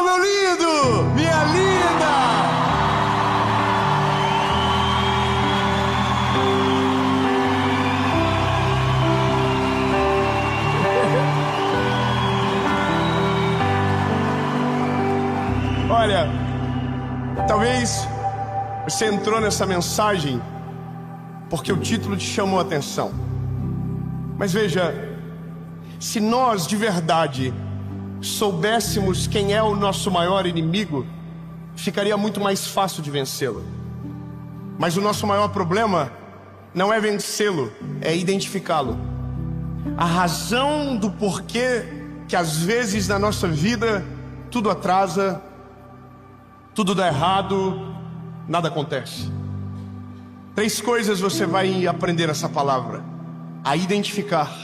Oh, meu lindo! Minha linda! Olha, talvez você entrou nessa mensagem porque o título te chamou a atenção. Mas veja, se nós de verdade soubéssemos quem é o nosso maior inimigo, ficaria muito mais fácil de vencê-lo. Mas o nosso maior problema não é vencê-lo, é identificá-lo. A razão do porquê que às vezes na nossa vida tudo atrasa, tudo dá errado, nada acontece. 3 coisas você vai aprender nessa palavra: a identificar,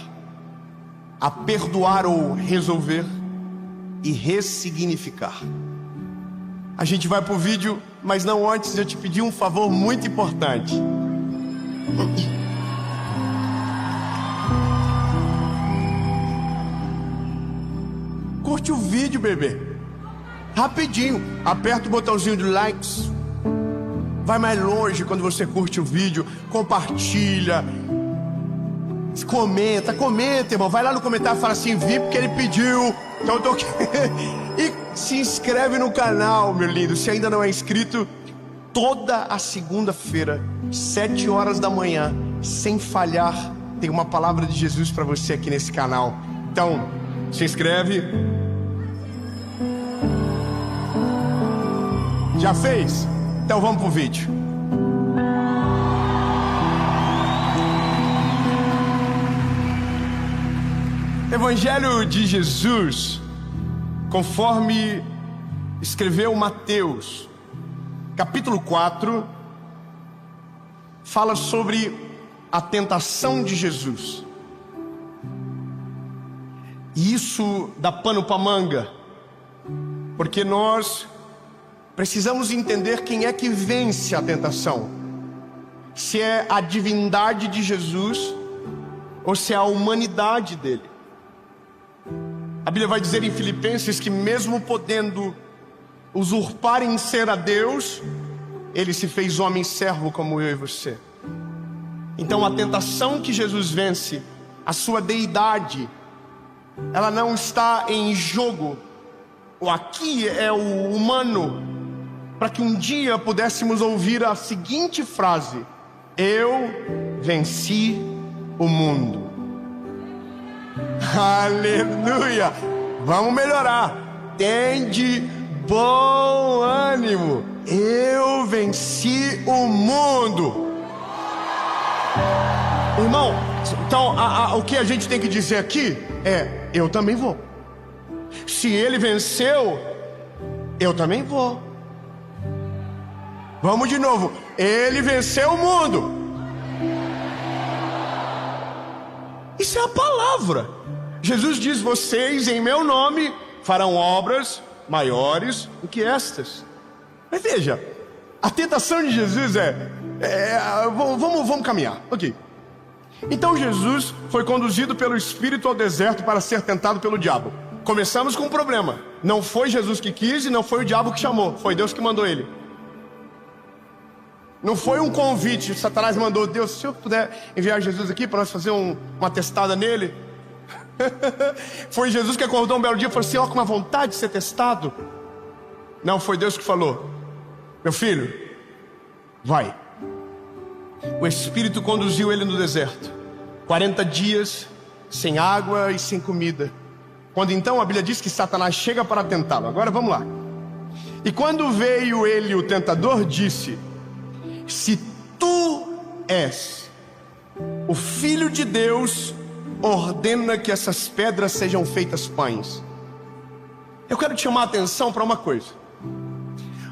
a perdoar ou resolver e ressignificar. A gente vai pro vídeo, mas não antes de eu te pedir um favor muito importante. Curte o vídeo, bebê. Rapidinho, aperta o botãozinho de likes. Vai mais longe quando você curte o vídeo. Compartilha. Comenta, irmão. Vai lá no comentário e fala assim: vi porque ele pediu. Então eu tô aqui. E se inscreve no canal, meu lindo. Se ainda não é inscrito, toda a segunda-feira, 7 horas da manhã, sem falhar, tem uma palavra de Jesus para você aqui nesse canal. Então, se inscreve. Já fez? Então vamos pro vídeo. Evangelho de Jesus, conforme escreveu Mateus, capítulo 4, fala sobre a tentação de Jesus. E isso dá pano para manga, porque nós precisamos entender quem é que vence a tentação. Se é a divindade de Jesus ou se é a humanidade dele. A Bíblia vai dizer em Filipenses que mesmo podendo usurpar em ser a Deus, ele se fez homem servo como eu e você. Então a tentação que Jesus vence, a sua deidade, ela não está em jogo. O aqui é o humano, para que um dia pudéssemos ouvir a seguinte frase: eu venci o mundo. Aleluia! Vamos melhorar. Tende bom ânimo. Eu venci o mundo. Irmão, então o que a gente tem que dizer aqui é: eu também vou. Se ele venceu, eu também vou. Vamos de novo. Ele venceu o mundo. Isso é a palavra. Jesus diz: vocês em meu nome farão obras maiores do que estas. Mas veja, a tentação de Jesus vamos caminhar. Ok. Então Jesus foi conduzido pelo Espírito ao deserto para ser tentado pelo diabo. Começamos com um problema. Não foi Jesus que quis e não foi o diabo que chamou. Foi Deus que mandou ele. Não foi um convite. Satanás mandou: Deus, se eu puder enviar Jesus aqui para nós fazer uma testada nele. Foi Jesus que acordou um belo dia e falou assim: ó, com uma vontade de ser testado. Não, foi Deus que falou: meu filho, vai. O Espírito conduziu ele no deserto, 40 dias sem água e sem comida. Quando então a Bíblia diz que Satanás chega para tentá-lo. Agora vamos lá. E quando veio ele, o tentador, disse: se tu és o Filho de Deus, ordena que essas pedras sejam feitas pães. Eu quero te chamar a atenção para uma coisa.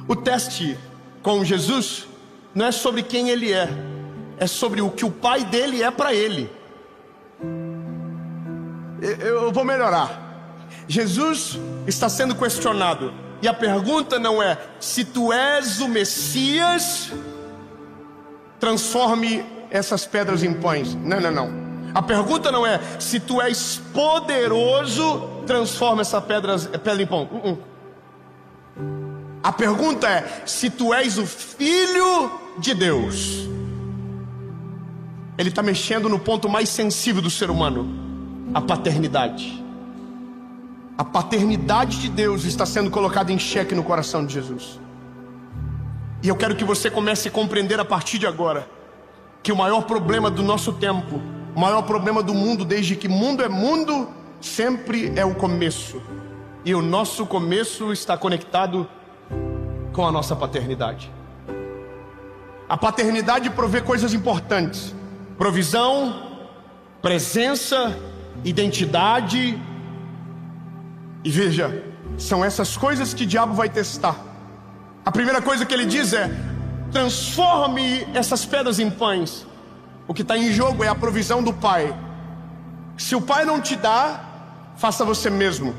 O teste com Jesus não é sobre quem ele é sobre o que o pai dele é para ele. Eu vou melhorar. Jesus está sendo questionado, e a pergunta não é: se tu és o Messias, transforme essas pedras em pães. Não. A pergunta não é: se tu és poderoso, transforma essa pedra em pão. A pergunta é: se tu és o Filho de Deus. Ele está mexendo no ponto mais sensível do ser humano, a paternidade. A paternidade de Deus está sendo colocada em xeque no coração de Jesus. E eu quero que você comece a compreender a partir de agora que o maior problema do nosso tempo, o maior problema do mundo, desde que mundo é mundo, sempre é o começo. E o nosso começo está conectado com a nossa paternidade. A paternidade provê coisas importantes: provisão, presença, identidade. E veja, são essas coisas que o diabo vai testar. A primeira coisa que ele diz é: transforme essas pedras em pães. O que está em jogo é a provisão do Pai. Se o Pai não te dá, faça você mesmo.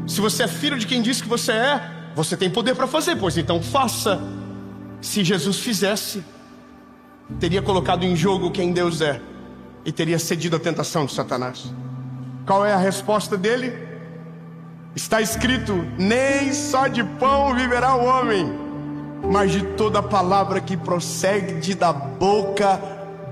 Se você é filho de quem diz que você é, você tem poder para fazer, pois então faça. Se Jesus fizesse, teria colocado em jogo quem Deus é e teria cedido à tentação de Satanás. Qual é a resposta dele? Está escrito: nem só de pão viverá o homem, mas de toda palavra que procede da boca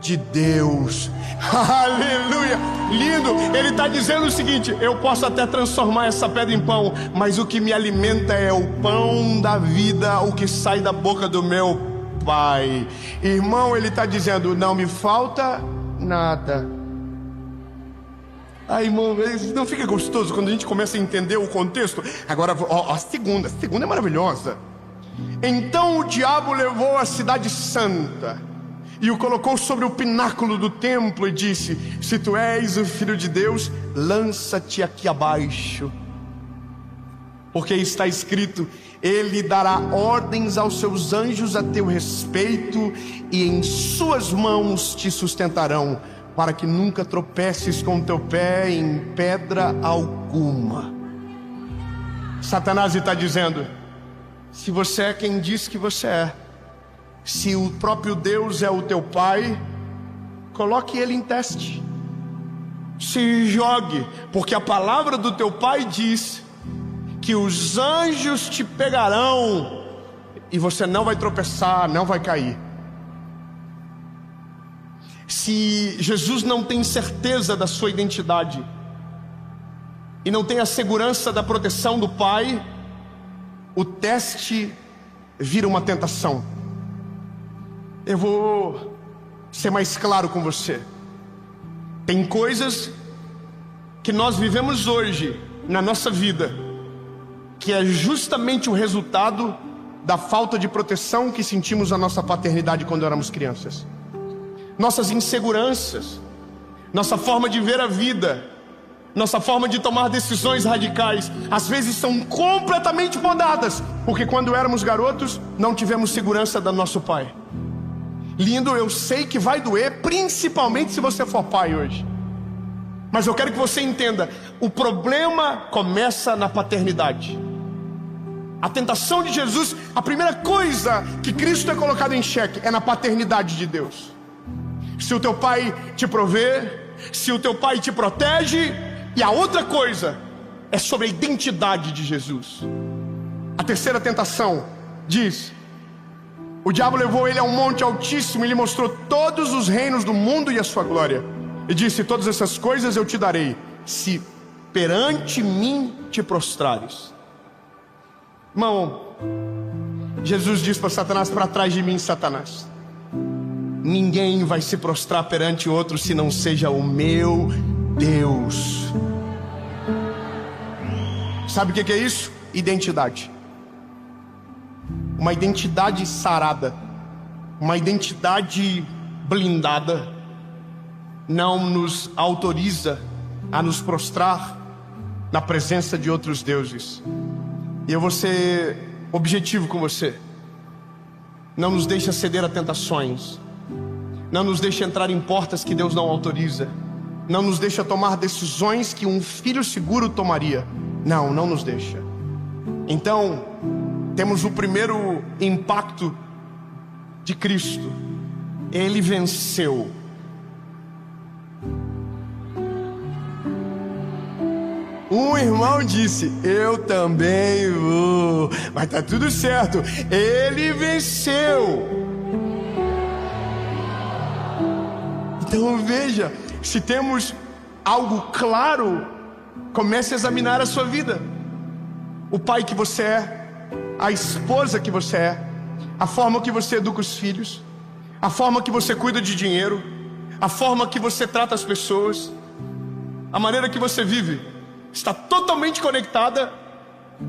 de Deus. Aleluia, lindo. Ele está dizendo o seguinte: eu posso até transformar essa pedra em pão, mas o que me alimenta é o pão da vida, o que sai da boca do meu Pai. Irmão, ele está dizendo: não me falta nada. Ai, irmão, não fica gostoso quando a gente começa a entender o contexto? Agora, a segunda é maravilhosa. Então o diabo levou a cidade santa e o colocou sobre o pináculo do templo e disse: se tu és o Filho de Deus, lança-te aqui abaixo, porque está escrito: ele dará ordens aos seus anjos a teu respeito, e em suas mãos te sustentarão, para que nunca tropeces com teu pé em pedra alguma. Satanás está dizendo: se você é quem diz que você é, se o próprio Deus é o teu Pai, coloque ele em teste, se jogue, porque a palavra do teu Pai diz que os anjos te pegarão e você não vai tropeçar, não vai cair. Se Jesus não tem certeza da sua identidade e não tem a segurança da proteção do Pai, o teste vira uma tentação. Eu vou ser mais claro com você. Tem coisas que nós vivemos hoje na nossa vida que é justamente o resultado da falta de proteção que sentimos na nossa paternidade quando éramos crianças. Nossas inseguranças, nossa forma de ver a vida, nossa forma de tomar decisões radicais, às vezes são completamente podadas, porque quando éramos garotos, não tivemos segurança do nosso Pai. Lindo, eu sei que vai doer, principalmente se você for pai hoje. Mas eu quero que você entenda, o problema começa na paternidade. A tentação de Jesus, a primeira coisa que Cristo é colocado em xeque é na paternidade de Deus. Se o teu pai te provê, se o teu pai te protege. E a outra coisa é sobre a identidade de Jesus. A terceira tentação diz: o diabo levou ele a um monte altíssimo e lhe mostrou todos os reinos do mundo e a sua glória, e disse: todas essas coisas eu te darei, se perante mim te prostrares. Irmão, Jesus diz para Satanás: para trás de mim, Satanás. Ninguém vai se prostrar perante outro se não seja o meu Deus. Sabe o que é isso? Identidade. Uma identidade sarada, uma identidade blindada, não nos autoriza a nos prostrar na presença de outros deuses. E eu vou ser objetivo com você. Não nos deixa ceder a tentações. Não nos deixa entrar em portas que Deus não autoriza. Não nos deixa tomar decisões que um filho seguro tomaria. Não nos deixa. Então, temos o primeiro impacto de Cristo. Ele venceu. Um irmão disse: eu também vou. mas tá tudo certo. Ele venceu. Então veja, se temos algo claro, comece a examinar a sua vida. O pai que você é, a esposa que você é, a forma que você educa os filhos, a forma que você cuida de dinheiro, a forma que você trata as pessoas, a maneira que você vive, está totalmente conectada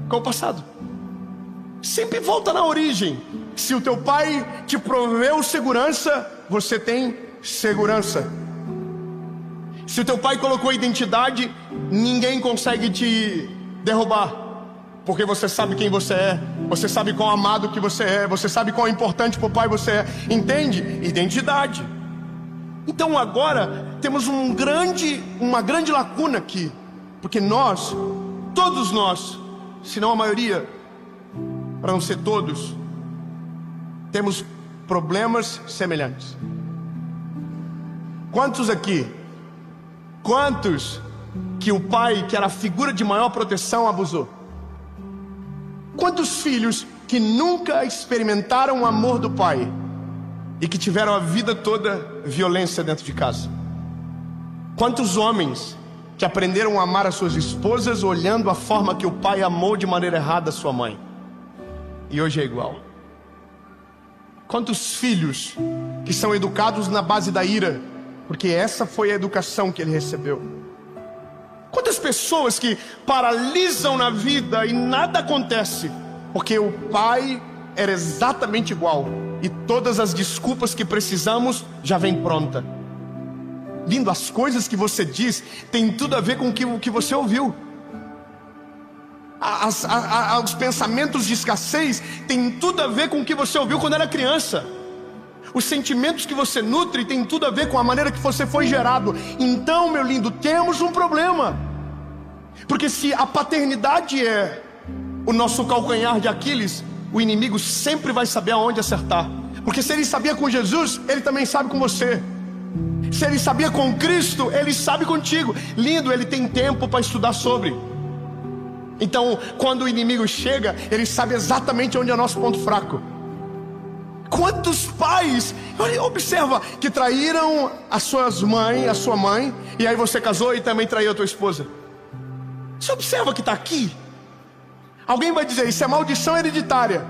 com o passado. Sempre volta na origem. Se o teu pai te proveu segurança, você tem segurança. Se o teu pai colocou identidade, ninguém consegue te derrubar, porque você sabe quem você é, você sabe quão amado que você é, você sabe quão importante para o pai você é. Entende? Identidade. Então agora temos uma grande lacuna aqui, porque nós, todos nós, se não a maioria, para não ser todos, temos problemas semelhantes. Quantos aqui, que o pai, que era a figura de maior proteção, abusou? Quantos filhos que nunca experimentaram o amor do pai e que tiveram a vida toda violência dentro de casa? Quantos homens que aprenderam a amar as suas esposas olhando a forma que o pai amou de maneira errada a sua mãe, e hoje é igual? Quantos filhos que são educados na base da ira, porque essa foi a educação que ele recebeu? Quantas pessoas que paralisam na vida e nada acontece, porque o pai era exatamente igual, e todas as desculpas que precisamos já vem pronta. Lindo, as coisas que você diz tem tudo a ver com o que você ouviu. Os pensamentos de escassez tem tudo a ver com o que você ouviu quando era criança. Os sentimentos que você nutre tem tudo a ver com a maneira que você foi gerado. Então, meu lindo, temos um problema. Porque se a paternidade é o nosso calcanhar de Aquiles, o inimigo sempre vai saber aonde acertar. Porque se ele sabia com Jesus, ele também sabe com você. Se ele sabia com Cristo, ele sabe contigo. Lindo, ele tem tempo para estudar sobre. Então, quando o inimigo chega, ele sabe exatamente onde é o nosso ponto fraco. Quantos pais, observa, que traíram a sua mãe, e aí você casou e também traiu a tua esposa. Você observa que está aqui. Alguém vai dizer, isso é maldição hereditária.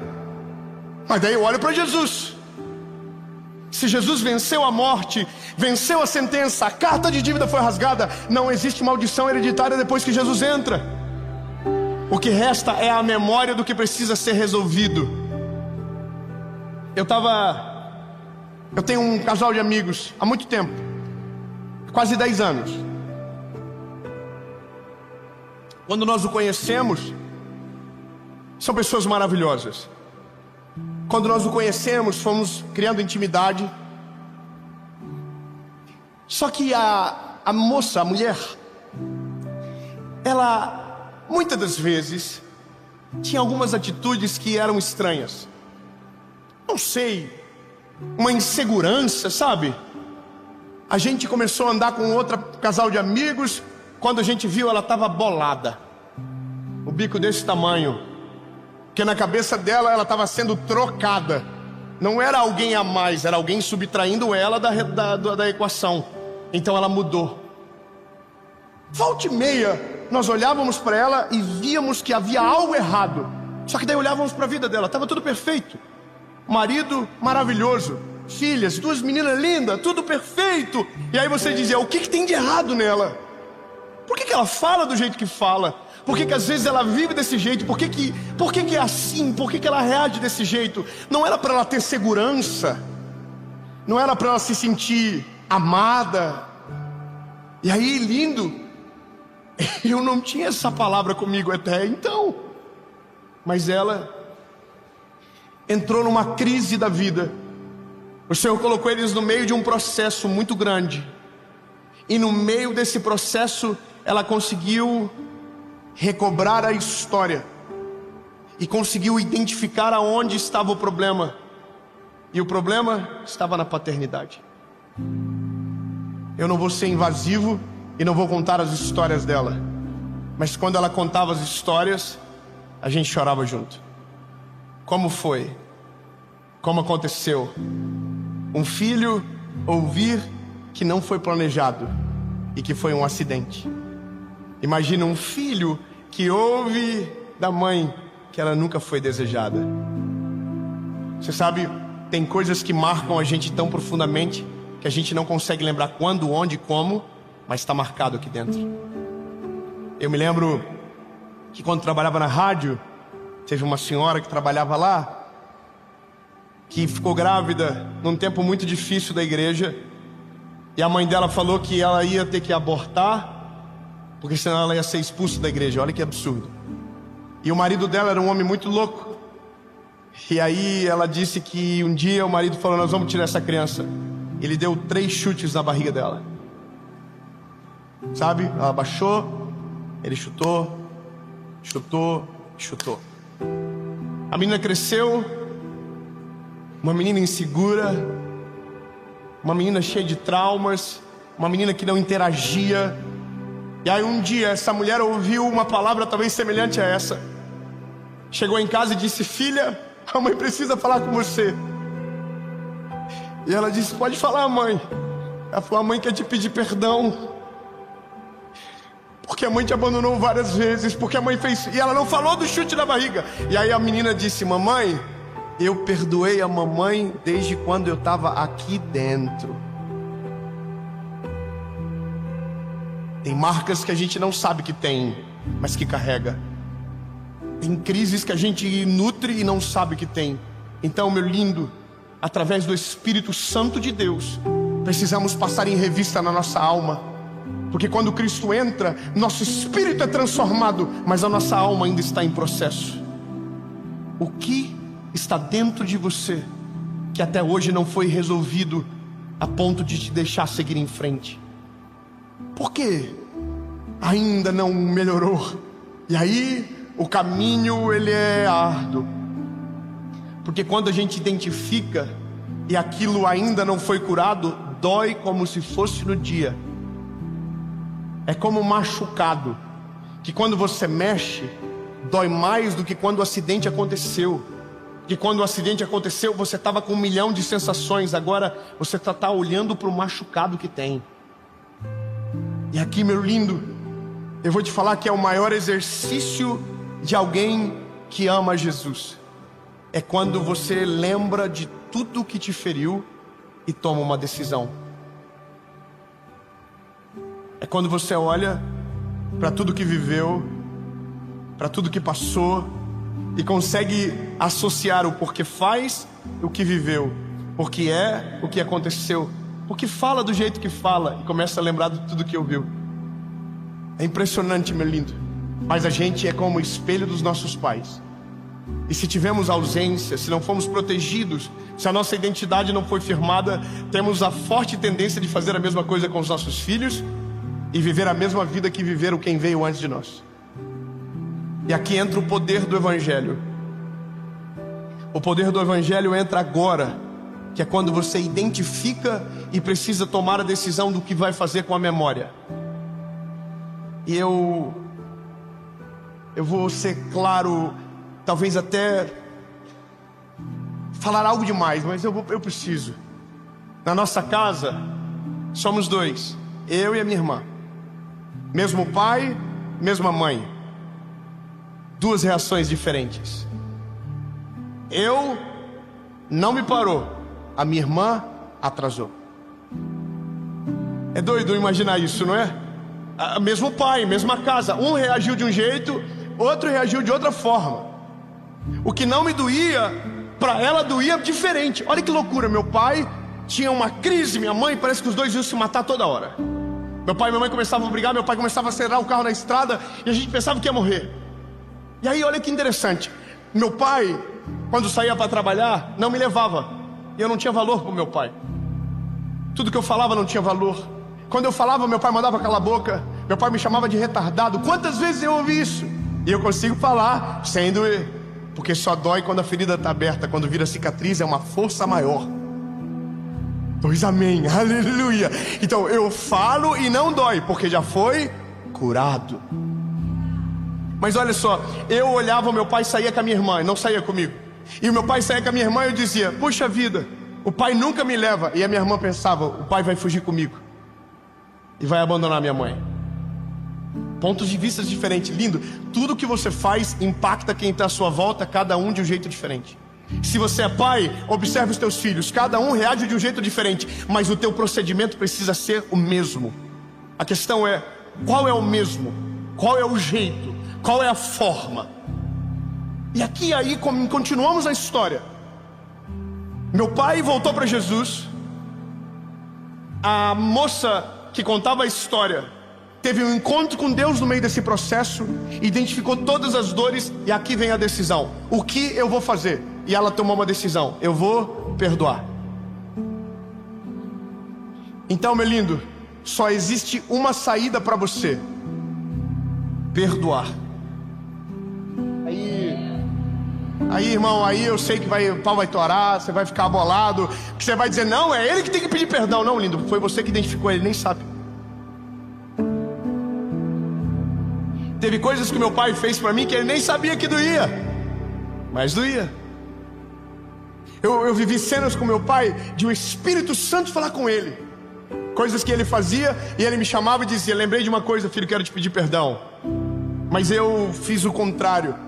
Mas daí eu olho para Jesus. Se Jesus venceu a morte, venceu a sentença, a carta de dívida foi rasgada, não existe maldição hereditária depois que Jesus entra. O que resta é a memória do que precisa ser resolvido. Eu tenho um casal de amigos há muito tempo, quase 10 anos. Quando nós o conhecemos, são pessoas maravilhosas. Quando nós o conhecemos, fomos criando intimidade. Só que a moça, a mulher, ela, muitas das vezes, tinha algumas atitudes que eram estranhas. Não sei, uma insegurança, sabe? A gente começou a andar com outro casal de amigos. Quando a gente viu, ela estava bolada, o bico desse tamanho, porque na cabeça dela ela estava sendo trocada. Não era alguém a mais, era alguém subtraindo ela da equação. Então ela mudou. Volta e meia, nós olhávamos para ela e víamos que havia algo errado. Só que daí olhávamos para a vida dela, estava tudo perfeito. Marido maravilhoso, filhas, 2 meninas lindas, tudo perfeito. E aí você dizia, o que tem de errado nela? Por que ela fala do jeito que fala? Por que às vezes ela vive desse jeito? Por que é assim? Por que ela reage desse jeito? Não era para ela ter segurança, não era para ela se sentir amada. E aí, lindo, eu não tinha essa palavra comigo até então, mas ela entrou numa crise da vida. O Senhor colocou eles no meio de um processo muito grande, e no meio desse processo ela conseguiu recobrar a história e conseguiu identificar aonde estava o problema. E o problema estava na paternidade. Eu não vou ser invasivo e não vou contar as histórias dela, mas quando ela contava as histórias, a gente chorava junto. Como foi? Como aconteceu? Um filho ouvir que não foi planejado e que foi um acidente. Imagina um filho que ouve da mãe que ela nunca foi desejada. Você sabe, tem coisas que marcam a gente tão profundamente que a gente não consegue lembrar quando, onde, como, mas está marcado aqui dentro. Eu me lembro que quando trabalhava na rádio, teve uma senhora que trabalhava lá, que ficou grávida num tempo muito difícil da igreja, e a mãe dela falou que ela ia ter que abortar, porque senão ela ia ser expulsa da igreja. Olha que absurdo. E o marido dela era um homem muito louco. E aí ela disse que um dia o marido falou: nós vamos tirar essa criança. Ele deu 3 chutes na barriga dela. Sabe? Ela baixou, ele chutou, chutou, chutou. A menina cresceu, uma menina insegura, uma menina cheia de traumas, uma menina que não interagia. E aí um dia essa mulher ouviu uma palavra talvez semelhante a essa. Chegou em casa e disse: filha, a mãe precisa falar com você. E ela disse: pode falar, mãe. Ela falou: a mãe quer te pedir perdão, porque a mãe te abandonou várias vezes, porque a mãe fez... E ela não falou do chute na barriga. E aí a menina disse: mamãe, eu perdoei a mamãe desde quando eu estava aqui dentro. Tem marcas que a gente não sabe que tem, mas que carrega. Tem crises que a gente nutre e não sabe que tem. Então, meu lindo, através do Espírito Santo de Deus, precisamos passar em revista na nossa alma. Porque quando Cristo entra, nosso espírito é transformado, mas a nossa alma ainda está em processo. O que está dentro de você que até hoje não foi resolvido a ponto de te deixar seguir em frente? Por que ainda não melhorou? E aí o caminho ele é árduo. Porque quando a gente identifica e aquilo ainda não foi curado, dói como se fosse no dia. É como machucado, que quando você mexe, dói mais do que quando o acidente aconteceu. Que quando o acidente aconteceu, você estava com 1 milhão de sensações. Agora você está olhando para o machucado que tem. E aqui, meu lindo, eu vou te falar que é o maior exercício de alguém que ama Jesus. É quando você lembra de tudo que te feriu e toma uma decisão. É quando você olha para tudo que viveu, para tudo que passou, e consegue associar o porquê faz o que viveu, porque é o que aconteceu, porque fala do jeito que fala, e começa a lembrar de tudo que ouviu. É impressionante, meu lindo. Mas a gente é como o espelho dos nossos pais. E se tivermos ausência, se não fomos protegidos, se a nossa identidade não foi firmada, temos a forte tendência de fazer a mesma coisa com os nossos filhos e viver a mesma vida que viveram quem veio antes de nós. E aqui entra o poder do Evangelho. O poder do Evangelho entra agora, que é quando você identifica e precisa tomar a decisão do que vai fazer com a memória. E eu vou ser claro, talvez até falar algo demais, mas eu preciso. Na nossa casa, somos 2, eu e a minha irmã. Mesmo pai, mesma mãe. 2 reações diferentes. Eu não me parou, a minha irmã atrasou. É doido imaginar isso, não é? Mesmo pai, mesma casa. Um reagiu de um jeito, outro reagiu de outra forma. O que não me doía, para ela doía diferente. Olha que loucura, meu pai tinha uma crise, minha mãe, parece que os dois iam se matar toda hora. Meu pai e minha mãe começavam a brigar, meu pai começava a acelerar o carro na estrada e a gente pensava que ia morrer. E aí olha que interessante, meu pai, quando saía para trabalhar, não me levava. E eu não tinha valor para o meu pai. Tudo que eu falava não tinha valor. Quando eu falava, meu pai mandava calar a boca. Meu pai me chamava de retardado. Quantas vezes eu ouvi isso? E eu consigo falar sem doer, porque só dói quando a ferida está aberta. Quando vira cicatriz é uma força maior. Pois amém, aleluia. Então eu falo e não dói, porque já foi curado. Mas olha só, eu olhava o meu pai saía com a minha irmã e não saía comigo. E o meu pai saía com a minha irmã e eu dizia: puxa vida, o pai nunca me leva. E a minha irmã pensava: o pai vai fugir comigo e vai abandonar minha mãe. Pontos de vista diferentes, lindo. Tudo que você faz impacta quem está à sua volta, cada um de um jeito diferente. Se você é pai, observe os teus filhos, cada um reage de um jeito diferente, mas o teu procedimento precisa ser o mesmo. A questão é, qual é o mesmo? Qual é o jeito? Qual é a forma? E aqui aí continuamos a história. Meu pai voltou para Jesus. A moça que contava a história teve um encontro com Deus no meio desse processo, identificou todas as dores, e aqui vem a decisão: o que eu vou fazer? E ela tomou uma decisão: eu vou perdoar. Então, meu lindo, só existe uma saída para você: perdoar. Aí, irmão, aí eu sei que o pau vai torar, você vai ficar bolado, que você vai dizer: não, é ele que tem que pedir perdão. Não, lindo, foi você que identificou ele, nem sabe. Teve coisas que meu pai fez para mim que ele nem sabia que doía, mas doía. Eu vivi cenas com meu pai de o Espírito Santo falar com ele, coisas que ele fazia e ele me chamava e dizia: lembrei de uma coisa, filho, quero te pedir perdão. Mas eu fiz o contrário.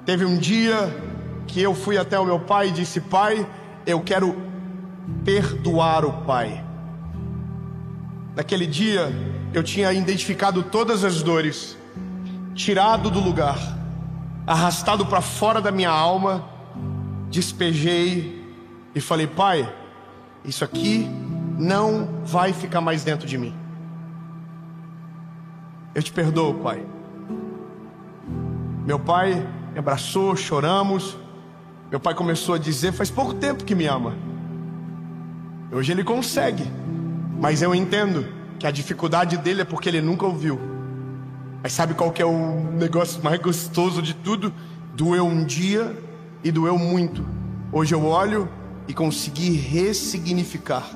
Teve um dia que eu fui até o meu pai e disse: pai, eu quero perdoar o pai. Naquele dia eu tinha identificado todas as dores, tirado do lugar, arrastado para fora da minha alma, despejei e falei: pai, isso aqui não vai ficar mais dentro de mim. Eu te perdoo, pai. Meu pai me abraçou, choramos. Meu pai começou a dizer: faz pouco tempo que me ama. Hoje ele consegue, mas eu entendo que a dificuldade dele é porque ele nunca ouviu. Mas sabe qual que é o negócio mais gostoso de tudo? Doeu um dia e doeu muito. Hoje eu olho e consegui ressignificar.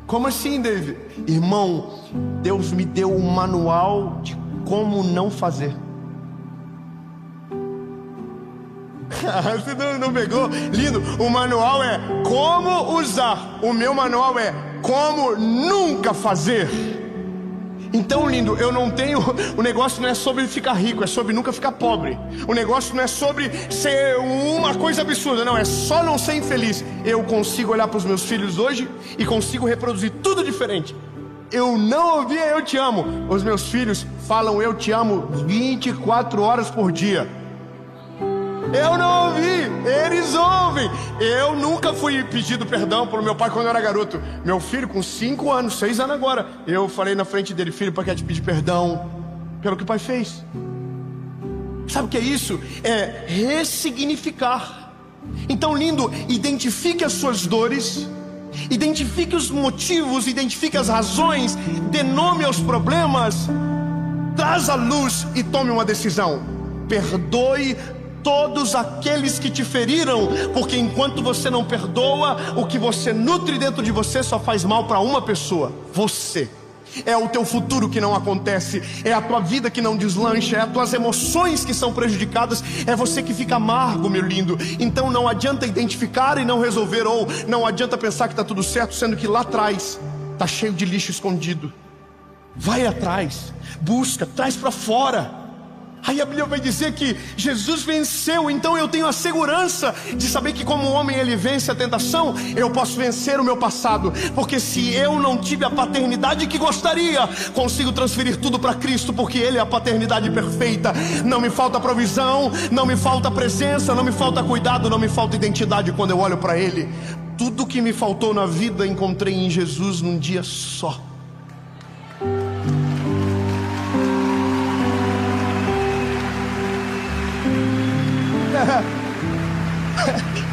Como assim, David? Irmão, Deus me deu um manual de como não fazer. Você não pegou? Lindo, o manual é como usar. O meu manual é como nunca fazer. Então, lindo, eu não tenho... O negócio não é sobre ficar rico, é sobre nunca ficar pobre. O negócio não é sobre ser uma coisa absurda, não, é só não ser infeliz. Eu consigo olhar para os meus filhos hoje e consigo reproduzir tudo diferente. Eu não ouvia "eu te amo". Os meus filhos falam "eu te amo" 24 horas por dia. Eu não ouvi, eles ouvem. Eu nunca fui pedido perdão pelo meu pai quando eu era garoto. Meu filho com 5 anos, 6 anos agora, eu falei na frente dele: filho, pai quer te pedir perdão pelo que o pai fez. Sabe o que é isso? É ressignificar. Então, lindo, identifique as suas dores, identifique os motivos, identifique as razões, dê nome aos problemas, traz a luz e tome uma decisão. Perdoe todos aqueles que te feriram, porque enquanto você não perdoa, o que você nutre dentro de você só faz mal para uma pessoa: você. É o teu futuro que não acontece, é a tua vida que não deslancha, é as tuas emoções que são prejudicadas, é você que fica amargo, meu lindo. Então não adianta identificar e não resolver, ou não adianta pensar que está tudo certo, sendo que lá atrás está cheio de lixo escondido. Vai atrás, busca, traz para fora. Aí a Bíblia vai dizer que Jesus venceu, então eu tenho a segurança de saber que como homem ele vence a tentação, eu posso vencer o meu passado, porque se eu não tive a paternidade que gostaria, consigo transferir tudo para Cristo, porque Ele é a paternidade perfeita. Não me falta provisão, não me falta presença, não me falta cuidado, não me falta identidade quando eu olho para Ele. Tudo que me faltou na vida encontrei em Jesus num dia só.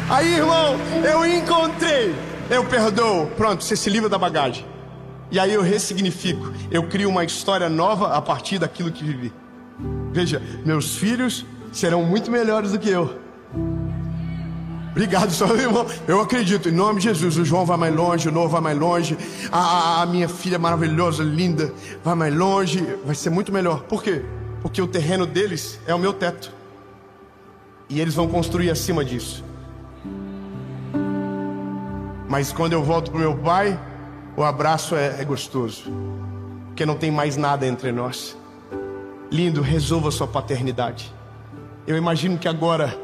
Aí, irmão, eu encontrei, eu perdoo, pronto, você se livra da bagagem. E aí eu ressignifico, eu crio uma história nova a partir daquilo que vivi. Veja, meus filhos serão muito melhores do que eu. Obrigado, seu irmão. Eu acredito, em nome de Jesus. O João vai mais longe, o Noah vai mais longe, a minha filha maravilhosa, linda, vai mais longe, vai ser muito melhor. Por quê? Porque o terreno deles é o meu teto, e eles vão construir acima disso. Mas quando eu volto pro meu pai, o abraço é gostoso, porque não tem mais nada entre nós. Lindo, resolva sua paternidade. Eu imagino que agora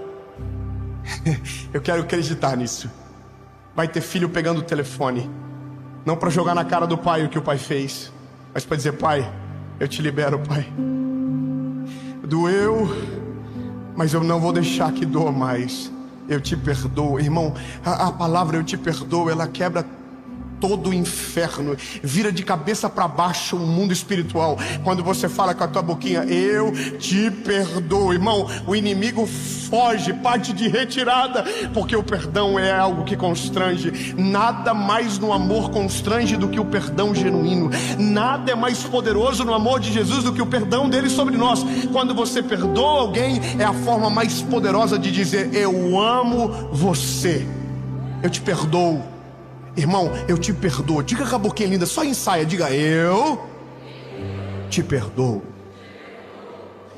eu quero acreditar nisso. Vai ter filho pegando o telefone, não para jogar na cara do pai o que o pai fez, mas para dizer: pai, eu te libero, pai. Doeu, mas eu não vou deixar que doa mais. Eu te perdoo. Irmão, a palavra eu te perdoo, ela quebra todo o inferno, vira de cabeça para baixo o mundo espiritual. Quando você fala com a tua boquinha: eu te perdoo, irmão, o inimigo foge, parte de retirada, porque o perdão é algo que constrange. Nada mais no amor constrange do que o perdão genuíno. Nada é mais poderoso no amor de Jesus do que o perdão dele sobre nós. Quando você perdoa alguém, é a forma mais poderosa de dizer: eu amo você, eu te perdoo. Irmão, eu te perdoo. Diga com a boquinha linda, só ensaia. Diga: eu te perdoo.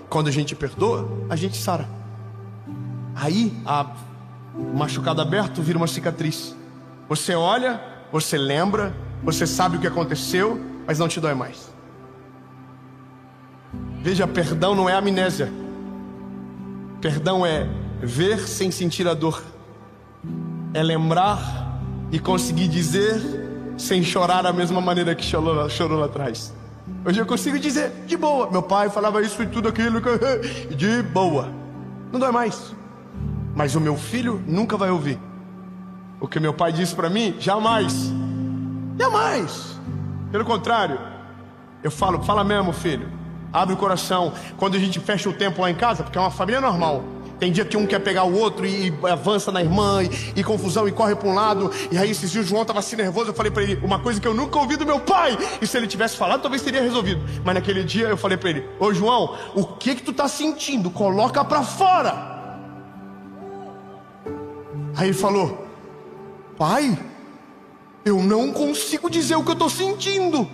Quando a gente perdoa, a gente sara. Aí, o machucado aberto vira uma cicatriz. Você olha, você lembra, você sabe o que aconteceu, mas não te dói mais. Veja, perdão não é amnésia. Perdão é ver sem sentir a dor. É lembrar e conseguir dizer sem chorar da mesma maneira que chorou lá atrás. Hoje eu consigo dizer de boa: meu pai falava isso e tudo aquilo, de boa, não dói mais. Mas o meu filho nunca vai ouvir o que meu pai disse para mim, jamais. Jamais. Pelo contrário, eu falo: fala mesmo, filho, abre o coração. Quando a gente fecha o tempo lá em casa, porque é uma família normal, tem dia que um quer pegar o outro e avança na irmã, e confusão, e corre para um lado. E aí esses dias o João estava assim nervoso. Eu falei para ele uma coisa que eu nunca ouvi do meu pai, e se ele tivesse falado talvez teria resolvido. Mas naquele dia eu falei para ele: ô João, o que tu tá sentindo? Coloca para fora. Aí ele falou: pai, eu não consigo dizer o que eu tô sentindo.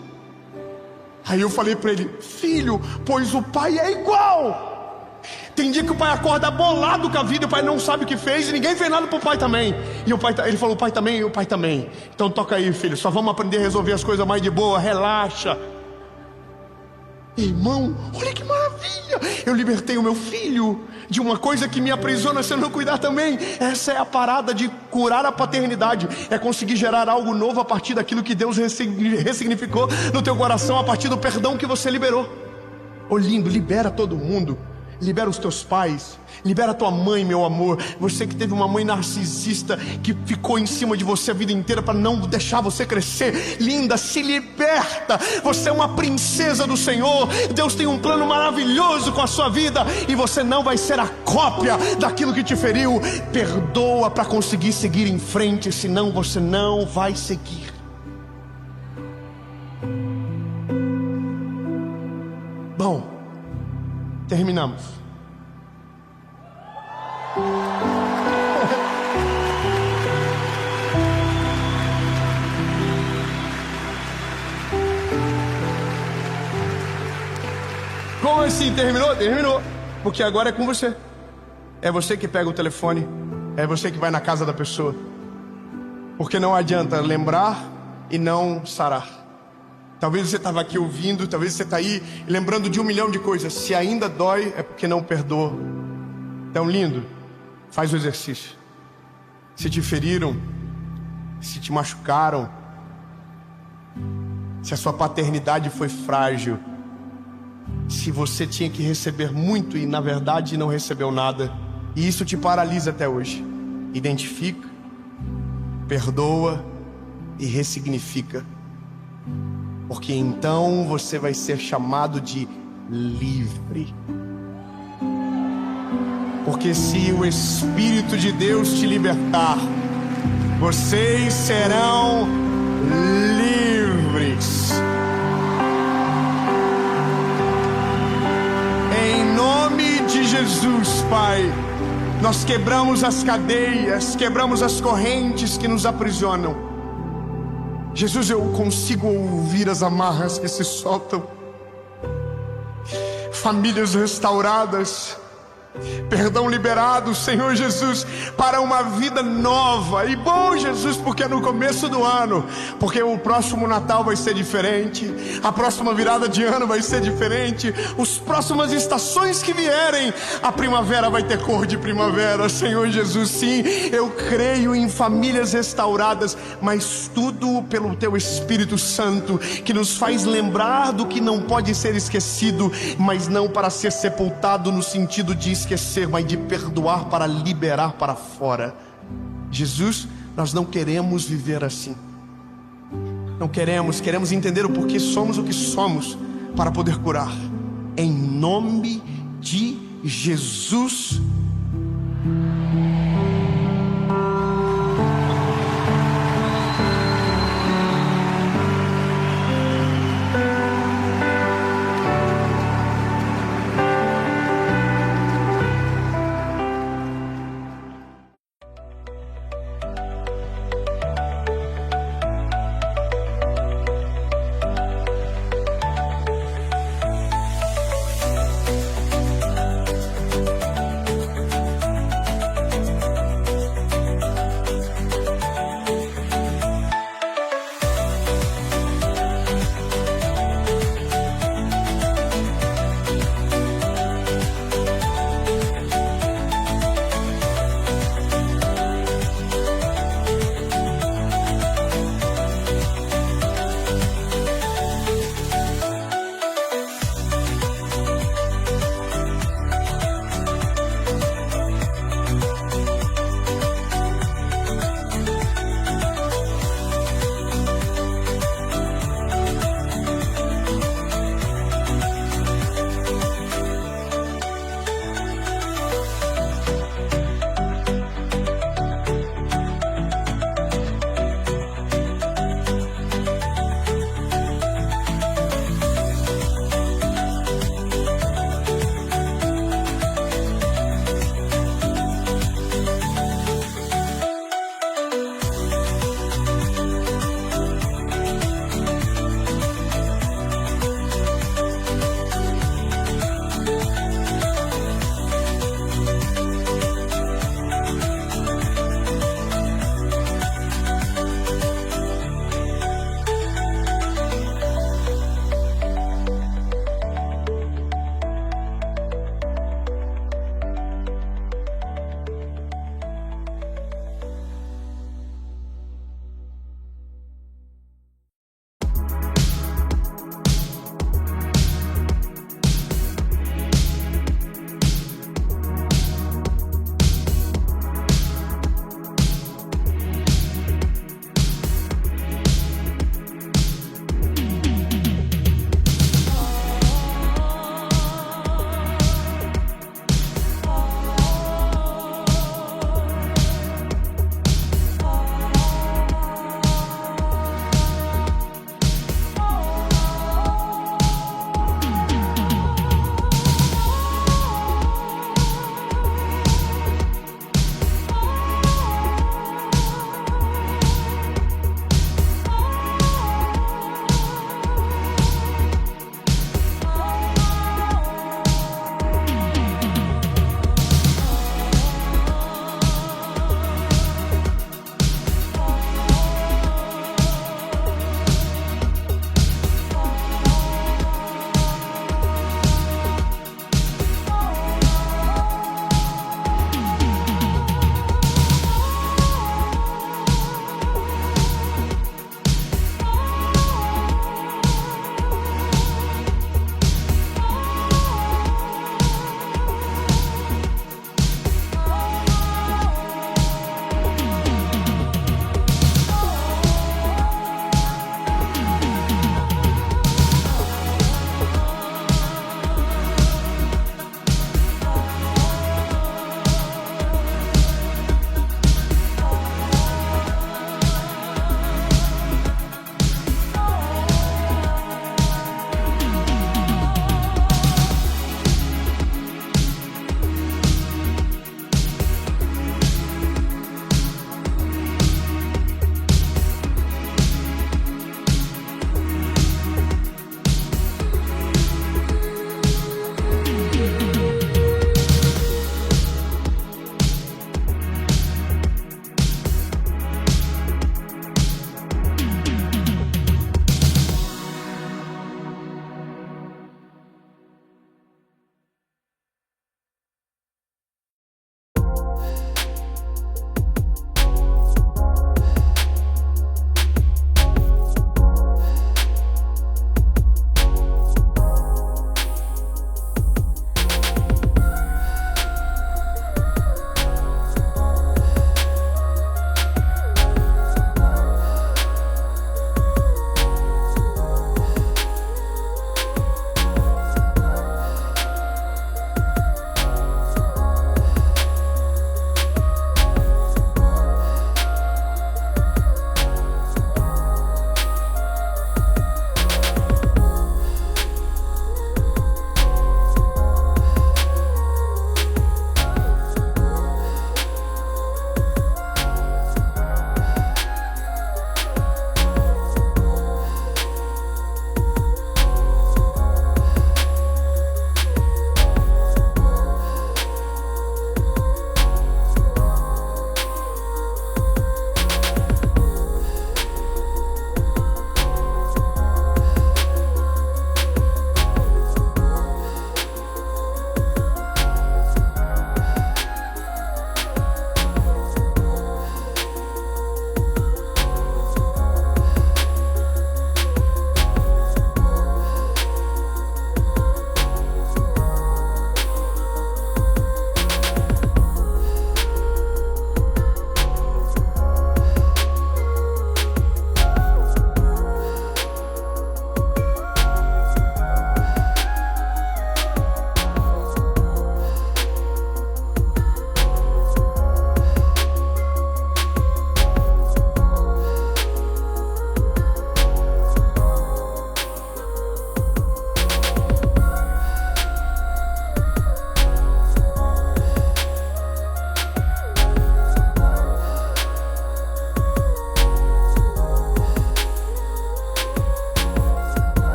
Aí eu falei para ele: filho, pois o pai é igual. Tem dia que o pai acorda bolado com a vida, o pai não sabe o que fez, e ninguém fez nada pro pai também. E o pai, ele falou: o pai também, e o pai também. Então toca aí, filho, só vamos aprender a resolver as coisas mais de boa, relaxa. Irmão, olha que maravilha! Eu libertei o meu filho de uma coisa que me aprisiona se eu não cuidar também. Essa é a parada de curar a paternidade. É conseguir gerar algo novo a partir daquilo que Deus ressignificou no teu coração, a partir do perdão que você liberou. Ô lindo, libera todo mundo. Libera os teus pais, libera a tua mãe, meu amor. Você que teve uma mãe narcisista que ficou em cima de você a vida inteira para não deixar você crescer. Linda, se liberta. Você é uma princesa do Senhor. Deus tem um plano maravilhoso com a sua vida, e você não vai ser a cópia daquilo que te feriu. Perdoa para conseguir seguir em frente, senão você não vai seguir. Bom, terminamos. Como assim terminou? Terminou. Porque agora é com você. É você que pega o telefone. É você que vai na casa da pessoa. Porque não adianta lembrar e não sarar. Talvez você estava aqui ouvindo, talvez você está aí lembrando de 1 milhão de coisas. Se ainda dói, é porque não perdoa. Então, lindo, faz o exercício. Se te feriram, se te machucaram, se a sua paternidade foi frágil, se você tinha que receber muito e na verdade não recebeu nada, e isso te paralisa até hoje, identifica, perdoa e ressignifica. Porque então você vai ser chamado de livre. Porque se o Espírito de Deus te libertar, vocês serão livres. Em nome de Jesus, Pai, nós quebramos as cadeias, quebramos as correntes que nos aprisionam. Jesus, eu consigo ouvir as amarras que se soltam. Famílias restauradas, Perdão liberado, Senhor Jesus, para uma vida nova. E bom, Jesus, porque é no começo do ano, porque o próximo Natal vai ser diferente, a próxima virada de ano vai ser diferente, as próximas estações que vierem, a primavera vai ter cor de primavera. Senhor Jesus, sim, eu creio em famílias restauradas, mas tudo pelo Teu Espírito Santo, que nos faz lembrar do que não pode ser esquecido, mas não para ser sepultado no sentido de esquecer, mas de perdoar para liberar para fora. Jesus, nós não queremos viver assim. Não queremos entender o porquê somos o que somos para poder curar. Em nome de Jesus.